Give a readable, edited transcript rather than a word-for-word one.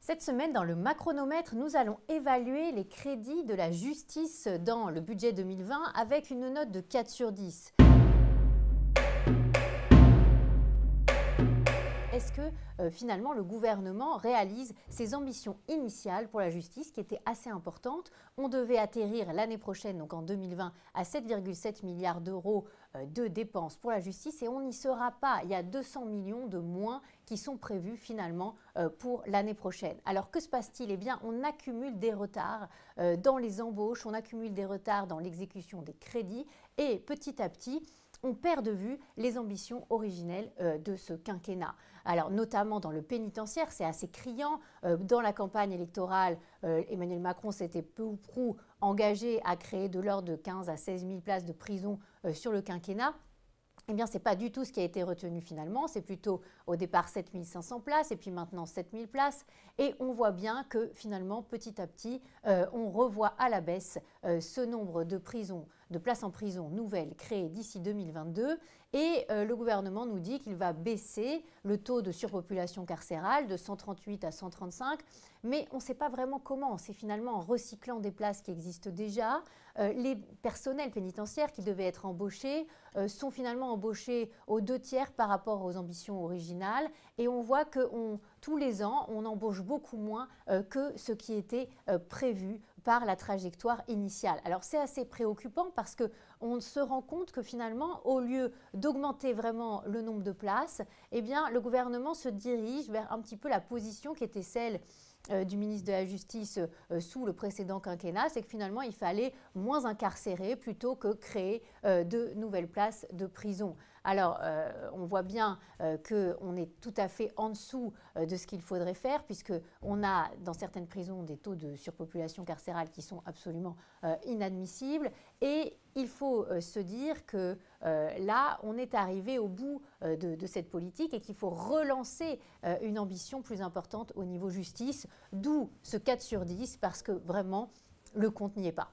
Cette semaine, dans le Macronomètre, nous allons évaluer les crédits de la justice dans le budget 2020 avec une note de 4 sur 10. Est-ce que finalement le gouvernement réalise ses ambitions initiales pour la justice qui étaient assez importantes? On devait atterrir l'année prochaine, donc en 2020, à 7,7 milliards d'euros de dépenses pour la justice et on n'y sera pas. Il y a 200 millions de moins qui sont prévus finalement pour l'année prochaine. Alors que se passe-t-il? Eh bien, on accumule des retards dans les embauches, on accumule des retards dans l'exécution des crédits et petit à petit, on perd de vue les ambitions originelles de ce quinquennat. Alors notamment dans le pénitentiaire, c'est assez criant. Dans la campagne électorale, Emmanuel Macron s'était peu ou prou engagé à créer de l'ordre de 15 à 16 000 places de prison sur le quinquennat. Eh bien, ce n'est pas du tout ce qui a été retenu finalement, c'est plutôt au départ 7 500 places et puis maintenant 7 000 places. Et on voit bien que finalement, petit à petit, on revoit à la baisse ce nombre de places en prison nouvelles créées d'ici 2022. Et le gouvernement nous dit qu'il va baisser le taux de surpopulation carcérale de 138 à 135, mais on ne sait pas vraiment comment. C'est finalement en recyclant des places qui existent déjà. Les personnels pénitentiaires qui devaient être embauchés sont finalement embauchés aux 2/3 par rapport aux ambitions originales. Et on voit que tous les ans, on embauche beaucoup moins que ce qui était prévu par la trajectoire initiale. Alors c'est assez préoccupant parce qu'on se rend compte que finalement, au lieu d'augmenter vraiment le nombre de places, eh bien, le gouvernement se dirige vers un petit peu la position qui était celle du ministre de la Justice sous le précédent quinquennat, c'est que finalement il fallait moins incarcérer plutôt que créer de nouvelles places de prison. Alors on voit bien qu'on est tout à fait en dessous de ce qu'il faudrait faire puisqu'on a dans certaines prisons des taux de surpopulation carcérale qui sont absolument inadmissibles et il faut se dire que là, on est arrivé au bout de cette politique et qu'il faut relancer une ambition plus importante au niveau justice, d'où ce 4 sur 10 parce que vraiment, le compte n'y est pas.